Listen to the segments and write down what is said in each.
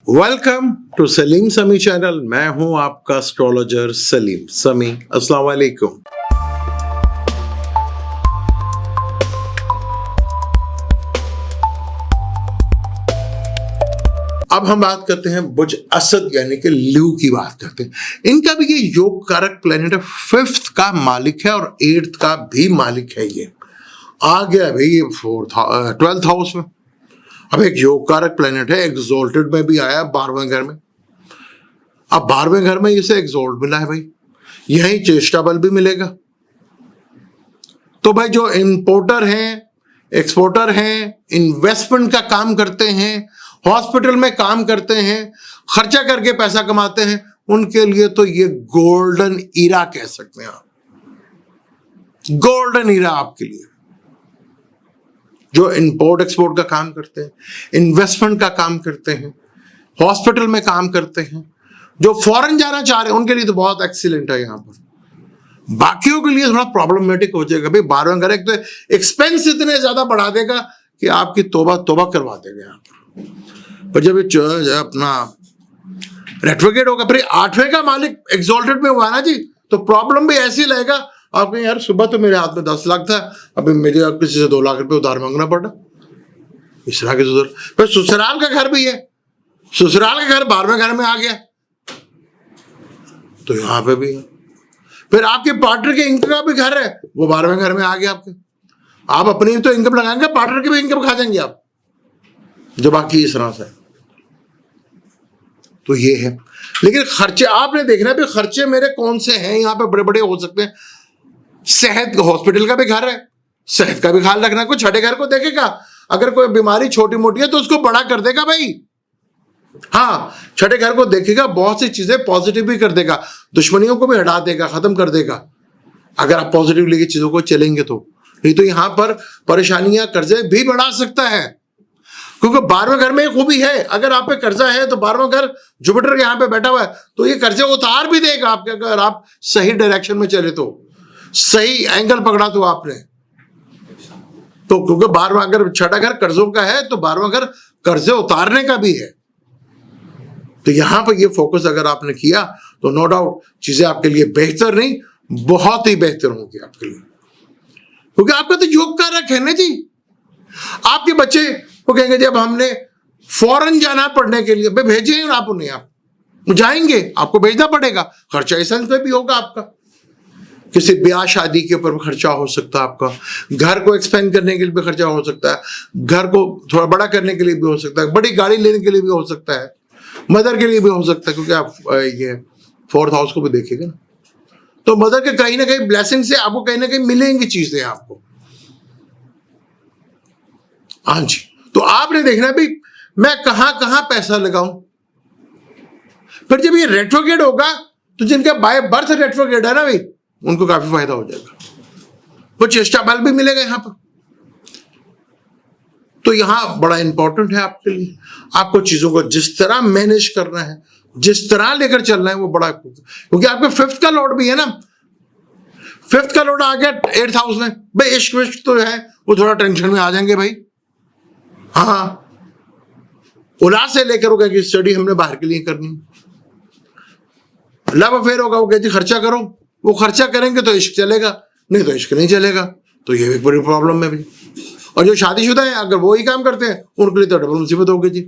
Welcome to Salim समी channel. मैं हूं आपका एस्ट्रोलॉजर सलीम समी। अस्सलाम वालेकुम। अब हम बात करते हैं बुर्ज असद यानी कि ल्यू की बात करते हैं। इनका भी ये योग कारक प्लेनेट है, 5th का मालिक है और 8th का भी मालिक है। ये आ गया भाई ये 12th हाउस में। अब एक योग कारक प्लेनेट है, एक्सोल्टेड में भी आया 12वें घर में। अब 12वें घर में इसे एक्सोल्ट मिला है भाई, यही चेष्टा बल भी मिलेगा। तो भाई जो इंपोर्टर हैं, एक्सपोर्टर हैं, इन्वेस्टमेंट का काम करते हैं, हॉस्पिटल में काम करते हैं, खर्चा करके पैसा कमाते हैं, उनके लिए तो ये गोल्डन ईरा कह सकते हैं आप। गोल्डन ईरा आपके लिए। जो इंपोर्ट एक्सपोर्ट का काम करते हैं, इन्वेस्टमेंट का काम करते हैं, हॉस्पिटल में काम करते हैं, जो फॉरेन जाना चाह रहे हैं, उनके लिए तो बहुत एक्सीलेंट है। यहां पर बाकियों के लिए थोड़ा प्रॉब्लमेटिक हो जाएगा भाई। 12वें घर एक तो एक्सपेंस इतने ज्यादा बढ़ा देगा कि आपकी तोबा तोबा करवा देगा यहां पर जब ये अपना रेट्रोग्रेड होगा। फिर 8वें का मालिक एक्सॉल्टेड में हुआ ना जी, तो प्रॉब्लम भी ऐसी लगेगा आपको, यार सुबह तो मेरे हाथ में 10 लाख था, अभी मेरे किसी से 2 लाख रुपए उधार मांगना पड़ा। इस तरह के फिर ससुराल का घर भी है, ससुराल का घर 12वें घर में आ गया, तो यहां पे भी है। फिर आपके पार्टनर के इनकम का भी घर है, वो 12वें घर में आ गया आपके। आप अपनी तो इनकम लगाएंगे, पार्टनर की भी इनकम खा जाएंगे आप, जो बाकी इस तरह से। तो ये है। लेकिन खर्चे आपने देखना है, खर्चे मेरे कौन से हैं यहाँ पे, बड़े बड़े हो सकते हैं। सेहत, हॉस्पिटल का भी घर है, सेहत का भी ख्याल रखना। कोई छठे घर को देखेगा, अगर कोई बीमारी छोटी मोटी है तो उसको बड़ा कर देगा भाई। हाँ, छठे घर को देखेगा, बहुत सी चीजें पॉजिटिव भी कर देगा, दुश्मनियों को भी हटा देगा, खत्म कर देगा, अगर आप पॉजिटिव लेके चीजों को चलेंगे तो। नहीं तो यहां पर परेशानियां, कर्जे भी बढ़ा सकता है, क्योंकि 12वें घर में एक खूबी है। अगर आप पे कर्जा है तो 12वां घर जुपिटर के यहां पे बैठा हुआ है, तो ये कर्जे उतार भी देगा आपके, अगर आप सही डायरेक्शन में चले तो, सही एंगल पकड़ा तो आपने। तो क्योंकि 12वां, अगर छठा घर कर्जों का है तो 12वां घर कर्जे उतारने का भी है। तो यहां पर ये फोकस अगर आपने किया तो नो डाउट चीजें आपके लिए बेहतर नहीं, बहुत ही बेहतर होंगी आपके लिए, क्योंकि आपका तो योग कारक है ना जी। आपके बच्चे वो कहेंगे जब हमने फॉरेन जाना पढ़ने के लिए, भेजे आप उन्हें, आप जाएंगे, आपको भेजना पड़ेगा, खर्चा इस पे भी होगा आपका। किसी ब्याह शादी के ऊपर भी खर्चा हो सकता है आपका, घर को एक्सपेंड करने के लिए भी खर्चा हो सकता है, घर को थोड़ा बड़ा करने के लिए भी हो सकता है, बड़ी गाड़ी लेने के लिए भी हो सकता है, मदर के लिए भी हो सकता है, क्योंकि आप ये 4th हाउस को भी देखेगा ना, तो मदर के कहीं ना कहीं ब्लेसिंग से आपको कहीं ना कहीं मिलेंगी चीजें आपको। हाँ जी, तो आपने देखना भी मैं कहां कहां पैसा लगाऊं। फिर जब ये रेट्रोग्रेड होगा तो जिनका बाय बर्थ रेट्रोग्रेड है ना भाई, उनको काफी फायदा हो जाएगा, वो चेष्टा बल भी मिलेगा यहां पर। तो यहां बड़ा इंपॉर्टेंट है आपके लिए, आपको चीजों को जिस तरह मैनेज करना है, जिस तरह लेकर चलना है, वो बड़ा, क्योंकि आपके 5th का लॉर्ड भी है ना। 5th का लॉर्ड आ गया 8th हाउस में भाई। इश्क विश्क तो है, वो थोड़ा टेंशन में आ जाएंगे भाई। हाँ, औलाद से लेकर होगा कि स्टडी हमने बाहर के लिए करनी, लव अफेयर होगा, वो कहती खर्चा करो, वो खर्चा करेंगे तो इश्क चलेगा, नहीं तो इश्क नहीं चलेगा, तो ये एक बड़ी प्रॉब्लम है भी। और जो शादीशुदा है, अगर वो ही काम करते हैं, उनके लिए तो डबल मुसीबत होगी जी,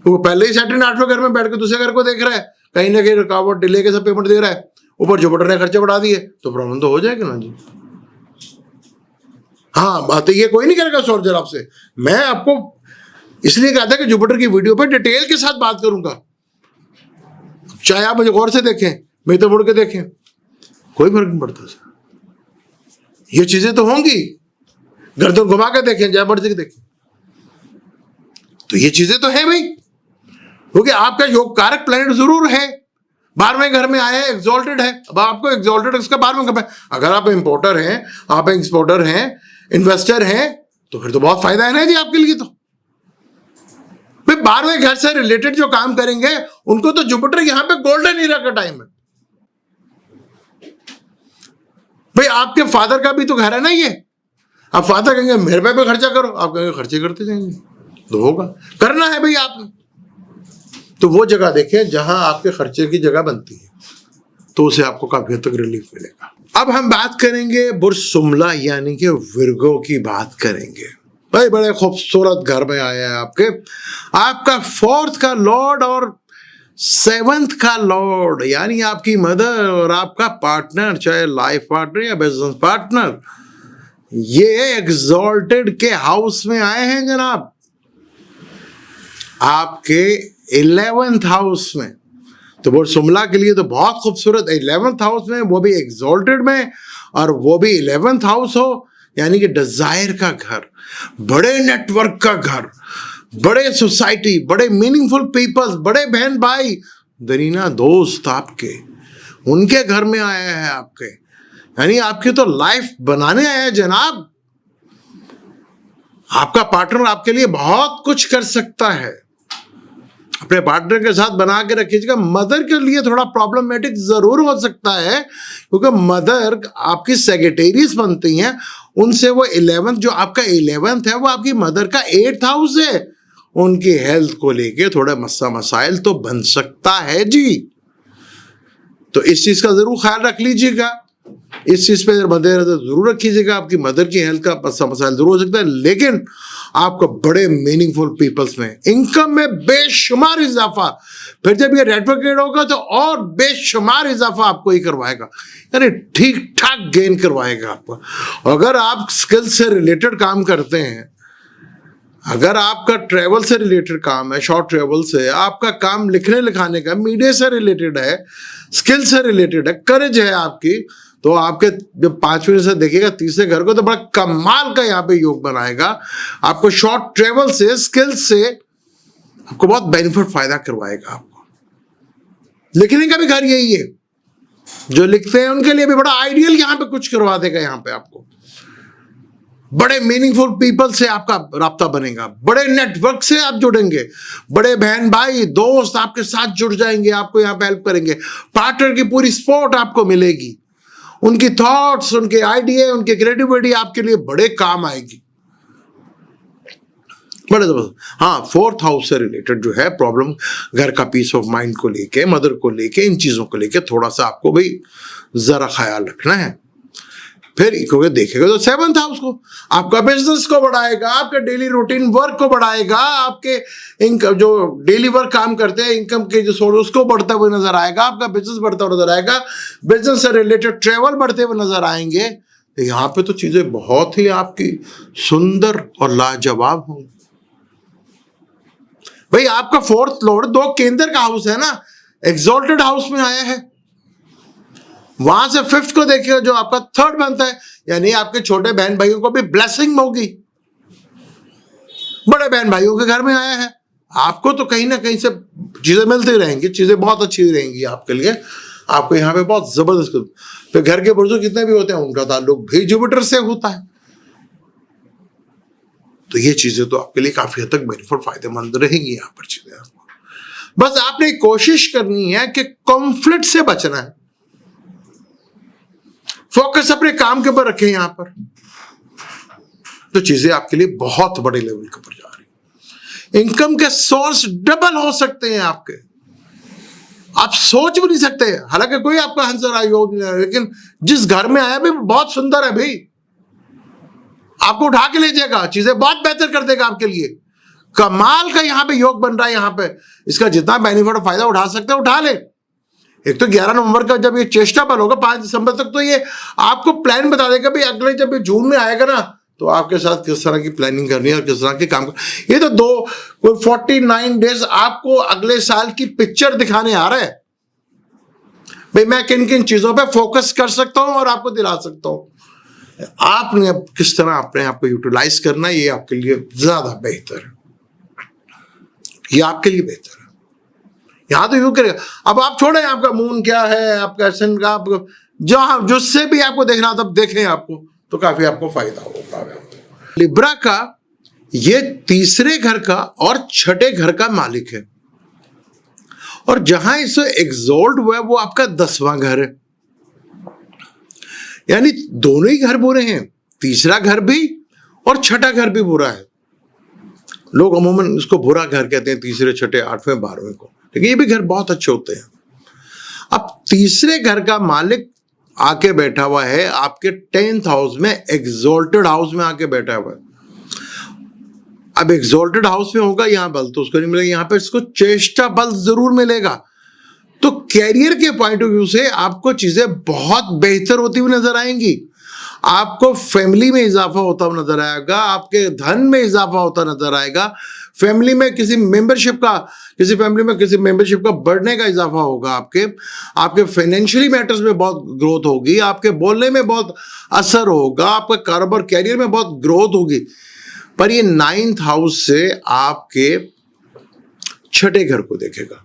वो पहले ही सैटर्न 8वें घर में बैठ के दूसरे घर को देख रहा है, कहीं ना कहीं रुकावट डिले के सब पेमेंट दे रहा है, ऊपर जुपिटर ने खर्चे बढ़ा दिए, तो प्रॉब्लम तो हो जाएगी ना जी। हाँ, बात ये कोई नहीं करेगा सोल्जर आपसे। मैं आपको इसलिए कहा था कि जुपिटर की वीडियो पे डिटेल के साथ बात करूंगा, चाहे आप मुझे गौर से देखें, मैं तो मुड़ के देखें, कोई फर्क नहीं पड़ता सर। ये चीजें तो होंगी, गर्दन घुमा के देखें, जय मर्जी के देखें, तो ये चीजें तो है भाई, क्योंकि आपका योग कारक प्लैनेट जरूर है, 12वें घर में आया है, एक्सॉल्टेड है। अब आपको एक्सॉल्टेड इसका 12वें घर में, अगर आप इंपोर्टर हैं, आप एक्सपोर्टर हैं, इन्वेस्टर हैं, तो फिर तो बहुत फायदा है ना जी आपके लिए। तो भाई 12वें घर से रिलेटेड जो काम करेंगे उनको तो जुपिटर यहां पे गोल्डन ईरा का टाइम है भाई। आपके फादर का भी तो घर है ना ये। आप फादर कहेंगे मेरे पे खर्चा करो, आप कहेंगे खर्चे करते जाएंगे, तो होगा, करना है भाई आपने। तो वो जगह देखें जहां आपके खर्चे की जगह बनती है, तो उसे आपको काफी हद तक रिलीफ मिलेगा। अब हम बात करेंगे बुर्ज सुमला यानी कि विर्गो की बात करेंगे। भाई बड़े खूबसूरत घर में आया है आपका फोर्थ का लॉर्ड और सेवंथ का लॉर्ड, यानी आपकी मदर और आपका पार्टनर, चाहे लाइफ पार्टनर या बिजनेस पार्टनर, ये एग्जॉल्टेड के हाउस में आए हैं जनाब, आपके 11th हाउस में। तो वो सुमला के लिए तो बहुत खूबसूरत 11th हाउस में, वो भी एग्जॉल्टेड में, और वो भी 11th हाउस हो, यानी कि डिजायर का घर, बड़े नेटवर्क का घर, बड़े सोसाइटी, बड़े मीनिंगफुल पीपल्स, बड़े बहन भाई दरीना दोस्त आपके, उनके घर में आया है आपके, यानी आपकी तो लाइफ बनाने आया है जनाब। आपका पार्टनर आपके लिए बहुत कुछ कर सकता है, अपने पार्टनर के साथ बना के रखिएगा। मदर के लिए थोड़ा प्रॉब्लमेटिक जरूर हो सकता है, क्योंकि मदर आपकी सेक्रेटेरियस बनती हैं, उनसे वो 11th, जो आपका 11th है वो आपकी मदर का 8th हाउस है, उनकी हेल्थ को लेके थोड़ा मसाइल तो बन सकता है जी। तो इस चीज का जरूर ख्याल रख लीजिएगा, इस चीज पे मद्देनजर जरूर रखिएगा। आपकी मदर की हेल्थ का मसाइल जरूर हो सकता है, लेकिन आपको बड़े मीनिंगफुल पीपल्स में, इनकम में बेशुमार इजाफा, फिर जब ये एडवोकेट होगा तो और बेशुमार इजाफा आपको ही करवाएगा, यानी ठीक ठाक गेन करवाएगा आपको। अगर आप स्किल से रिलेटेड काम करते हैं, अगर आपका ट्रैवल से रिलेटेड काम है, शॉर्ट ट्रैवल से, आपका काम लिखने लिखाने का, मीडिया से रिलेटेड है, स्किल से रिलेटेड है, करेज है आपकी, तो आपके जब 5वें से देखिएगा तीसरे घर को, तो बड़ा कमाल का यहाँ पे योग बनाएगा। आपको शॉर्ट ट्रैवल से, स्किल से आपको बहुत बेनिफिट फायदा करवाएगा। आपको लिखने का भी घर यही है, जो लिखते हैं उनके लिए भी बड़ा आइडियल यहाँ पे कुछ करवा देगा। यहाँ पे आपको बड़े मीनिंगफुल पीपल से आपका राब्ता बनेगा, बड़े नेटवर्क से आप जुड़ेंगे, बड़े बहन भाई दोस्त आपके साथ जुड़ जाएंगे, आपको यहाँ पे हेल्प करेंगे, पार्टनर की पूरी सपोर्ट आपको मिलेगी, उनकी थॉट्स, उनके आइडिया, उनकी क्रिएटिविटी आपके लिए बड़े काम आएगी, बड़े जबरदस्त। हाँ, 4th हाउस से रिलेटेड जो है प्रॉब्लम, घर का पीस ऑफ माइंड को लेके, मदर को लेके, इन चीजों को लेके थोड़ा सा आपको भाई जरा ख्याल रखना है। फिर क्योंकि देखेगा तो 7th हाउस को, आपका बिजनेस को बढ़ाएगा, आपके डेली रूटीन वर्क को बढ़ाएगा, आपके इनकम, जो डेली वर्क काम करते हैं, इनकम के जो सोर्स, उसको बढ़ता हुआ नजर आएगा, आपका बिजनेस बढ़ता हुआ नजर आएगा, बिजनेस से रिलेटेड ट्रेवल बढ़ते हुए नजर आएंगे। तो यहाँ पे तो चीजें बहुत ही आपकी सुंदर और लाजवाब होंगी। भाई आपका 4th लॉर्ड 2 केंद्र का हाउस है ना, एग्जॉल्टेड हाउस में आया है, वहां से 5th को देखिए जो आपका 3rd बनता है, यानी आपके छोटे बहन भाइयों को भी ब्लेसिंग होगी, बड़े बहन भाइयों के घर में आया है, आपको तो कहीं ना कहीं से चीजें मिलती रहेंगी, चीजें बहुत अच्छी रहेंगी आपके लिए, आपको यहाँ पे बहुत जबरदस्त। फिर घर के बुजुर्ग कितने भी होते हैं, उनका ताल्लुक भी जुपिटर से होता है, तो ये चीजें तो आपके लिए काफी हद तक बेनिफिट फायदेमंद रहेंगी। यहाँ पर चीजें आपको बस आपने कोशिश करनी है कि कॉन्फ्लिक्ट से बचना है, फोकस अपने काम के ऊपर रखें यहाँ पर, तो चीजें आपके लिए बहुत बड़े लेवल के ऊपर जा रही। इनकम के सोर्स डबल हो सकते हैं आपके, आप सोच भी नहीं सकते। हालांकि कोई आपका आंसर योग नहीं है, लेकिन जिस घर में आया भी बहुत सुंदर है भाई, आपको उठा के ले जाएगा, चीजें बहुत बेहतर कर देगा आपके लिए। कमाल का यहाँ पे योग बन रहा है, यहाँ पे इसका जितना बेनिफिट और फायदा उठा सकते हैं उठा ले। एक तो 11 नवंबर का जब ये चेष्टा बल होगा, 5 दिसंबर तक, तो ये आपको प्लान बता देगा भाई अगले जब ये जून में आएगा ना, तो आपके साथ किस तरह की प्लानिंग करनी है और किस तरह के काम कर। ये तो 49 डेज आपको अगले साल की पिक्चर दिखाने आ रहा है भाई, मैं किन किन चीजों पे फोकस कर सकता हूं और आपको दिला सकता हूं। आपने अब किस तरह अपने आप को यूटिलाइज करना, ये आपके लिए ज्यादा बेहतर है, ये आपके लिए बेहतर है। यहां तो यूं करेगा, अब आप छोड़ें आपका मून क्या है, आपका सन का, आपको जहां जिससे भी आपको देखना तब देखें, आपको तो काफी आपको फायदा होगा। लिब्रा का ये 3रे घर का और 6ठे घर का मालिक है, और जहां इसे एग्जॉल्ट हुआ है वो आपका 10वां घर है, यानी दोनों ही घर बुरे हैं, 3रा घर भी और 6ठा घर भी बुरा है। लोग अमूमन इसको बुरा घर कहते हैं, 3रे 6ठे 8वें 12वें को, ठीक है, ये भी घर बहुत अच्छे होते हैं। अब तीसरे घर का मालिक आके बैठा हुआ है आपके 10th हाउस में, एग्जॉल्टेड हाउस में आके बैठा हुआ है। अब एग्जॉल्टेड हाउस में होगा, यहां बल तो उसको नहीं मिलेगा, यहां पे इसको चेष्टा बल जरूर मिलेगा। तो कैरियर के पॉइंट ऑफ व्यू से आपको चीजें बहुत बेहतर होती हुई नजर आएंगी। आपको फैमिली में इजाफा होता हुआ नजर आएगा, आपके धन में इजाफा होता नजर आएगा, फैमिली में किसी मेंबरशिप का बढ़ने का इजाफा होगा, आपके फाइनेंशियली मैटर्स में बहुत ग्रोथ होगी, आपके बोलने में बहुत असर होगा, आपका कारोबार कैरियर में बहुत ग्रोथ होगी। पर ये 9th हाउस से आपके छठे घर को देखेगा,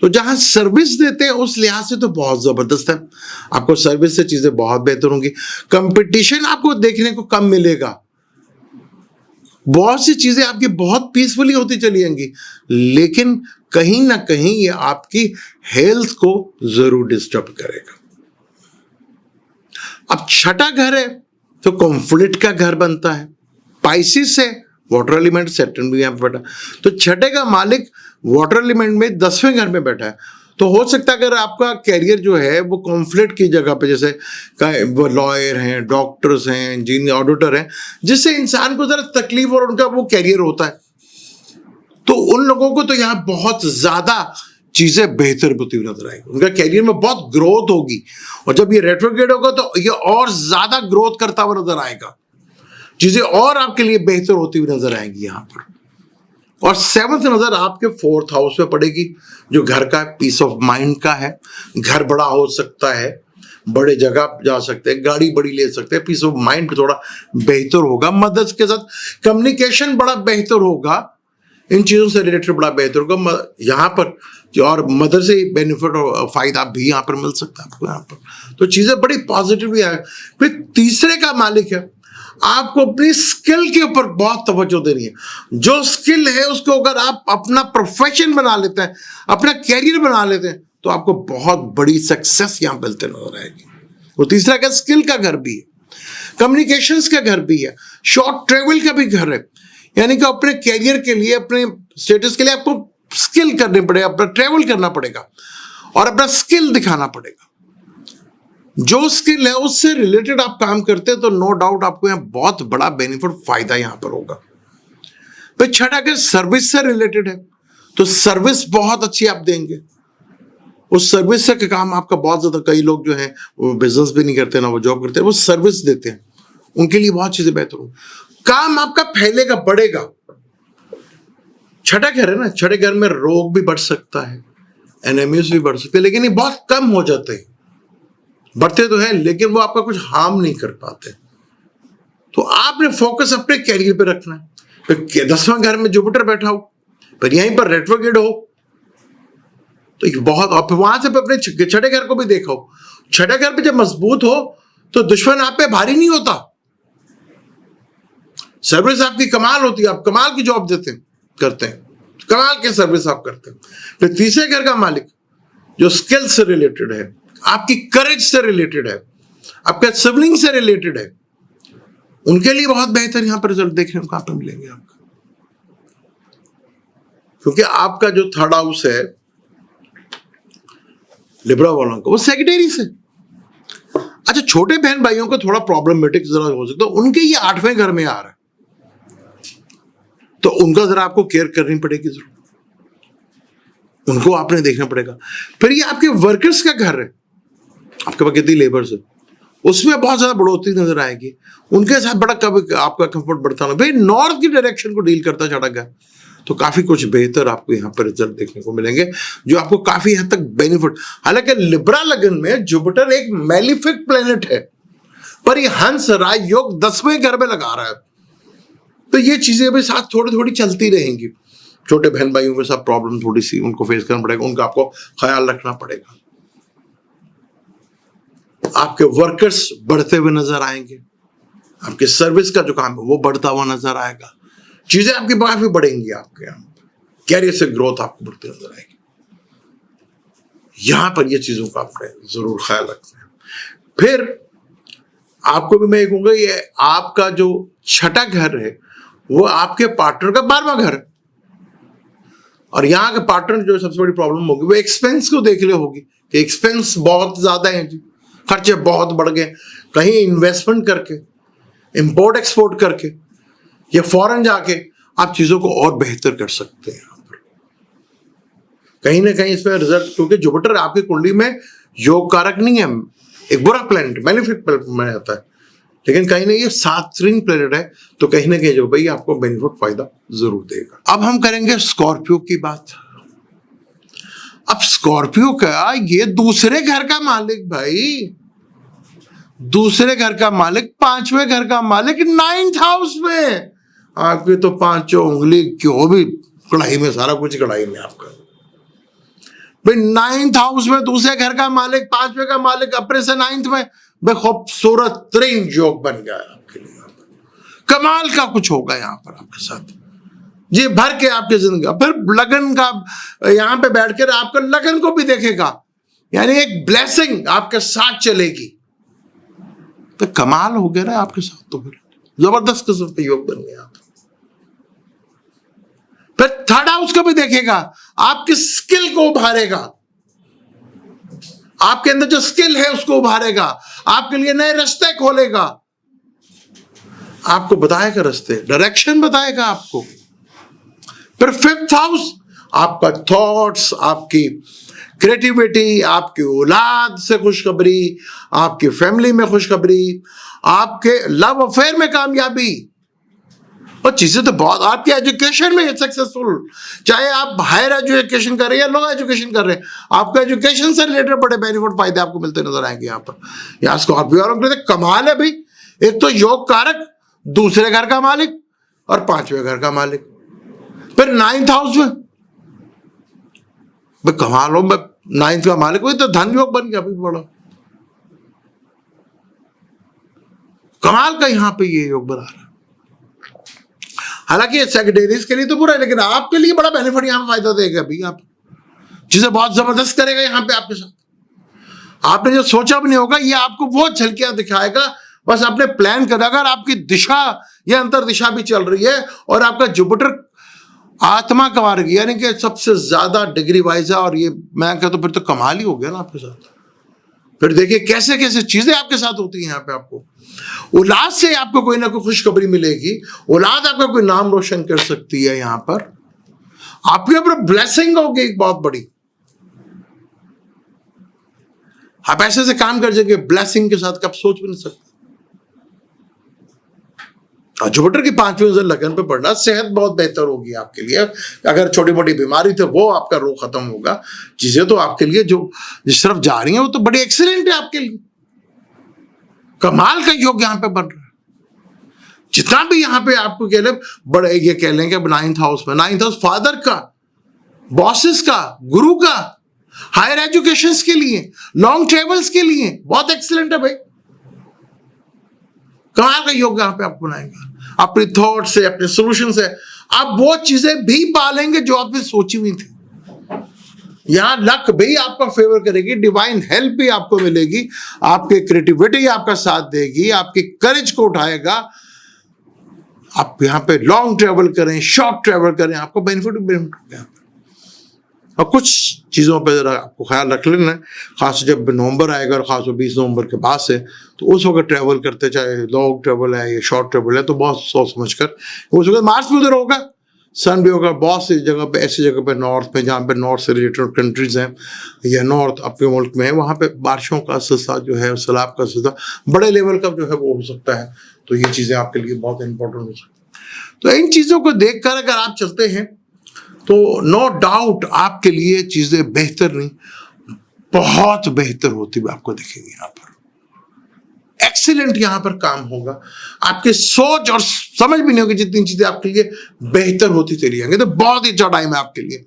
तो जहां सर्विस देते हैं उस लिहाज से तो बहुत जबरदस्त है। आपको सर्विस से चीजें बहुत बेहतर होंगी। कंपटीशन आपको देखने को कम मिलेगा, बहुत सी चीजें आपकी बहुत पीसफुली होती चली जाएंगी, लेकिन कहीं ना कहीं ये आपकी हेल्थ को जरूर डिस्टर्ब करेगा। अब छठा घर है तो कॉन्फ्लिक्ट का घर बनता है, पाइसिस है, वाटर एलिमेंट सेटन भी यहां पर बैठा, तो छठे का मालिक वाटर एलिमेंट में 10वें घर में बैठा है। तो हो सकता है अगर आपका कैरियर जो है वो कॉन्फ्लिक्ट की जगह पे, जैसे वो लॉयर हैं, डॉक्टर्स हैं, इंजीनियर, ऑडिटर हैं, जिससे इंसान को जरा तकलीफ और उनका वो कैरियर होता है, तो उन लोगों को तो यहाँ बहुत ज्यादा चीजें बेहतर होती हुई नजर आएगी, उनका कैरियर में बहुत ग्रोथ होगी। और जब ये रेट्रोग्रेड होगा तो ये और ज्यादा ग्रोथ करता हुआ नजर आएगा, चीजें और आपके लिए बेहतर होती हुई नजर आएंगी यहां पर। और 7th नजर आपके 4th हाउस में पड़ेगी, जो घर का पीस ऑफ माइंड का है। घर बड़ा हो सकता है, बड़े जगह जा सकते हैं, गाड़ी बड़ी ले सकते हैं, पीस ऑफ माइंड थोड़ा बेहतर होगा, मदद के साथ कम्युनिकेशन बड़ा बेहतर होगा, इन चीजों से रिलेटेड बड़ा बेहतर होगा यहाँ पर। और मदर से बेनिफिट और फायदा भी यहाँ पर मिल सकता है आपको यहाँ पर, तो चीजें बड़ी पॉजिटिव भी है। फिर तीसरे का मालिक है, आपको अपनी स्किल के ऊपर बहुत तवज्जो देनी है। जो स्किल है उसको अगर आप अपना प्रोफेशन बना लेते हैं, अपना कैरियर बना लेते हैं, तो आपको बहुत बड़ी सक्सेस यहां मिलते नजर आएगी। वो तीसरा का स्किल का घर भी है, कम्युनिकेशंस का घर भी है, शॉर्ट ट्रेवल का भी घर है। यानी कि अपने कैरियर के लिए, अपने स्टेटस के लिए आपको स्किल करनी पड़ेगा, अपना ट्रेवल करना पड़ेगा और अपना स्किल दिखाना पड़ेगा। जो स्किल है उससे रिलेटेड आप काम करते हैं तो नो डाउट आपको यहां बहुत बड़ा बेनिफिट, फायदा यहां पर होगा। फिर छठा अगर सर्विस से रिलेटेड है तो सर्विस बहुत अच्छी आप देंगे, उस सर्विस से काम आपका बहुत ज्यादा। कई लोग जो है वो बिजनेस भी नहीं करते ना वो जॉब करते हैं, वो सर्विस देते हैं, उनके लिए बहुत चीजें बेहतर होंगी, काम आपका फैलेगा, बढ़ेगा। छठा घर है ना, छठे घर में रोग भी बढ़ सकता है, एनेमीज भी बढ़ सकते हैं, लेकिन ये बहुत कम हो जाते हैं। बढ़ते तो हैं लेकिन वो आपका कुछ हार्म नहीं कर पाते। तो आपने फोकस अपने कैरियर पे रखना है। फिर 10वां घर में जुपिटर बैठा हो, फिर यहीं पर रेट्रोग्रेड हो, तो ये बहुत, और वहां से अपने छठे घर को भी देखो। छठे घर पे जब मजबूत हो तो दुश्मन आप पे भारी नहीं होता, सर्विस आपकी कमाल होती है, आप कमाल की जॉब करते हैं, कमाल की सर्विस आप करते हैं। फिर तीसरे घर का मालिक जो स्किल से रिलेटेड है, आपकी करेज से रिलेटेड है, आपके सिबलिंग से रिलेटेड है, उनके लिए बहुत बेहतर यहां पर रिजल्ट देखने को कहां पर मिलेंगे आपको, क्योंकि आपका जो 3rd हाउस है लिब्रा वालों को, वो सेक्रेटरी से। अच्छा, छोटे बहन भाइयों को थोड़ा प्रॉब्लमेटिक जरा हो सकता है, उनके ये 8वें घर में आ रहा है, तो उनका जरा आपको केयर करनी पड़ेगी, जरूर उनको आपने देखना पड़ेगा। फिर ये आपके वर्कर्स का घर है, आपके पास कितनी लेबर्स है, उसमें बहुत ज्यादा बढ़ोतरी नजर आएगी, उनके साथ बड़ा कभी आपका कंफर्ट बढ़ता ना। भाई नॉर्थ की डायरेक्शन को डील करता छठा घर, तो काफी कुछ बेहतर आपको यहाँ पर रिजल्ट देखने को मिलेंगे, जो आपको काफी हद तक बेनिफिट। हालांकि लिब्रा लगन में जुपिटर एक मैलिफिक प्लेनेट है, पर ये हंस राज योग 10वें घर में लगा रहा है, तो ये चीजें भी साथ थोड़ी थोड़ी चलती रहेंगी। छोटे बहन भाइयों के साथ प्रॉब्लम थोड़ी सी उनको फेस करना पड़ेगा, उनका आपको ख्याल रखना पड़ेगा। आपके वर्कर्स बढ़ते हुए नजर आएंगे, आपके सर्विस का जो काम है वो बढ़ता हुआ नजर आएगा, चीजें आपकी काफी बढ़ेंगी, आपके यहाँ कैरियर से ग्रोथ आपको बढ़ती नजर आएगी। यहां पर ये चीजों का आपने जरूर ख्याल रखना है। फिर आपको भी मैं कहूंगा, ये आपका जो छठा घर है वो आपके पार्टनर का 12वां घर है, और यहाँ के पार्टनर जो सबसे बड़ी प्रॉब्लम होगी वो एक्सपेंस को देख ले होगी कि एक्सपेंस बहुत ज्यादा है जी, खर्चे बहुत बढ़ गए। कहीं इन्वेस्टमेंट करके, इंपोर्ट एक्सपोर्ट करके या फॉरेन जाके आप चीजों को और बेहतर कर सकते हैं। यहाँ पर कहीं ना कहीं इसमें रिजल्ट, क्योंकि जुपिटर आपकी कुंडली में योग कारक नहीं है, एक बुरा प्लैनेट, बेनिफिट प्लैनेट माना जाता है, लेकिन कहीं ना ये सात्विक प्लैनेट है, तो कहीं ना कहीं जो भाई आपको बेनिफिट फायदा जरूर देगा। अब हम करेंगे स्कॉर्पियो की बात। अब स्कॉर्पियो का ये दूसरे घर का मालिक भाई, दूसरे घर का मालिक, पांचवें घर का मालिक 9th हाउस में। आपकी तो पांचों उंगली क्यों भी कढ़ाई में, सारा कुछ कढ़ाई में आपका भाई। 9th हाउस में दूसरे घर का मालिक, पांचवें का मालिक, अपने से 9th में, खूबसूरत तरीन योग बन गया आपके लिए। कमाल का कुछ होगा यहाँ पर आपके साथ, ये भर के आपकी जिंदगी। फिर लगन का यहाँ पे बैठकर आपका लगन को भी देखेगा, यानी एक ब्लेसिंग आपके साथ चलेगी। तो कमाल हो गया ना आपके साथ, तो फिर जबरदस्त किस्म का योग बन गया। फिर 3rd हाउस को भी देखेगा, आपकी स्किल को उभारेगा, आपके अंदर जो स्किल है उसको उभारेगा, आपके लिए नए रास्ते खोलेगा, आपको बताएगा रास्ते, डायरेक्शन बताएगा आपको। फिर 5th हाउस आपका थॉट्स, आपकी क्रिएटिविटी, आपकी औलाद से खुशखबरी, आपकी फैमिली में खुशखबरी, आपके लव अफेयर में कामयाबी, और चीजें तो बहुत, आपकी एजुकेशन में सक्सेसफुल, चाहे आप हायर एजुकेशन कर रहे हैं या लो एजुकेशन कर रहे हैं, आपको एजुकेशन से रिलेटेड बड़े बेनिफिट फायदे आपको मिलते नजर आएंगे यहाँ पर। यहाँ स्कॉर्पियो कमाल है भाई, एक तो योग कारक, दूसरे घर का मालिक और पांचवें घर का मालिक, फिर 9th हाउस में भाई कमाल हो। 9th का मालिक वही तो धन योग बन गया भाई, बड़ा कमाल का यहाँ पे ये योग बना रहा है। हालांकि सेक्रेटरीज के लिए तो बुरा है, लेकिन आपके लिए बड़ा बेनिफिट यहाँ पे फायदा देगा भाई, आप चीजें बहुत जबरदस्त करेगा यहाँ पे आपके साथ। आपने जो सोचा भी नहीं होगा, ये आपको वो झलकियां दिखाएगा, बस आपने प्लान करा। अगर आपकी दिशा या अंतर दिशा भी चल रही है और आपका जुपिटर आत्मा का मार्ग यानी कि सबसे ज्यादा डिग्री वाइज है, और ये मैं कहता हूं फिर तो कमाल ही हो गया ना आपके साथ। फिर देखिए कैसे कैसे चीजें आपके साथ होती हैं यहाँ पे। आपको औलाद से आपको कोई ना कोई खुशखबरी मिलेगी, औलाद आपका कोई नाम रोशन कर सकती है, यहाँ पर आपके ऊपर ब्लेसिंग होगी एक बहुत बड़ी। आप ऐसे से काम कर जाएंगे ब्लेसिंग के साथ, कब सोच भी नहीं सकते। जुपिटर की 5वीं नजर लगन पे पड़ना, सेहत बहुत बेहतर होगी आपके लिए। अगर छोटी मोटी बीमारी थी वो आपका रोग खत्म होगा। चीजें तो आपके लिए जो जिस तरफ जा रही हैं वो तो बड़ी एक्सीलेंट है आपके लिए। कमाल का योग यहाँ पे बन रहा है। जितना भी यहाँ पे आपको कह ले बड़े, ये कह लेंगे 9th हाउस में, 9th हाउस फादर का, बॉसेस का, गुरु का, हायर एजुकेशन के लिए, लॉन्ग ट्रेवल्स के लिए बहुत एक्सीलेंट है भाई। कमाल का योग यहाँ पे आप बनाएंगे। अपने थॉट से, अपने सोल्यूशन से आप वो चीजें भी पालेंगे जो आपने सोची हुई थी। यहां लक भी आपका फेवर करेगी, डिवाइन हेल्प भी आपको मिलेगी, आपकी क्रिएटिविटी आपका साथ देगी, आपकी करेज को उठाएगा। आप यहाँ पे लॉन्ग ट्रेवल करें, शॉर्ट ट्रेवल करें, आपको बेनिफिट होगा। और कुछ चीज़ों पे जरा आपको ख्याल रख लेना है, खास जब नवंबर आएगा और खास 20 नवंबर के बाद से, तो उस वक्त ट्रैवल करते, चाहे लॉन्ग ट्रैवल है या शॉर्ट ट्रैवल है, तो बहुत सोच समझ कर। उस वक्त मार्स में उधर होगा, सन भी होगा, बहुत सी जगह पे, ऐसी जगह पे नॉर्थ में जहाँ पे नॉर्थ से रिलेटेड कंट्रीज हैं या नॉर्थ अपने मुल्क में है, वहाँ पे बारिशों का सिलसिला जो है, सैलाब का सिलसिला बड़े लेवल का जो है वो हो सकता है। तो ये चीज़ें आपके लिए बहुत इंपॉर्टेंट हो सकती है। तो इन चीज़ों को देख कर अगर आप चलते हैं तो नो डाउट आपके लिए चीजें बेहतर नहीं, बहुत बेहतर होती हुई आपको दिखेगी। यहाँ पर एक्सीलेंट यहाँ पर काम होगा। आपकी सोच और समझ भी नहीं होगी जितनी चीजें आपके लिए बेहतर होती चली जाएंगी। तो बहुत ही अच्छा टाइम है आपके लिए।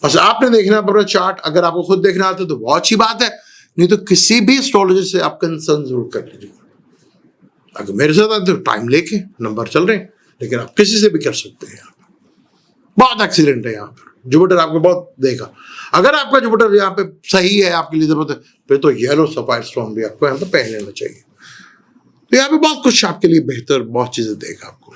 बस आपने देखना पड़ेगा चार्ट, अगर आपको खुद देखना आता है तो बहुत अच्छी बात है, नहीं तो किसी भी एस्ट्रोलॉजर से आप कंसल्ट जरूर कर लीजिए। अगर मेरे साथ आते तो टाइम लेके, नंबर चल रहे हैं, लेकिन आप किसी से भी कर सकते हैं। बहुत एक्सीलेंट है यहाँ पर। जुपिटर आपको बहुत देगा। अगर आपका जुपिटर यहाँ पे सही है, आपके लिए जरूरत है, फिर तो येलो सफायर स्टोन भी आपको यहाँ पे पहन लेना चाहिए। तो यहाँ पे बहुत कुछ आपके लिए बेहतर, बहुत चीजें देगा आपको।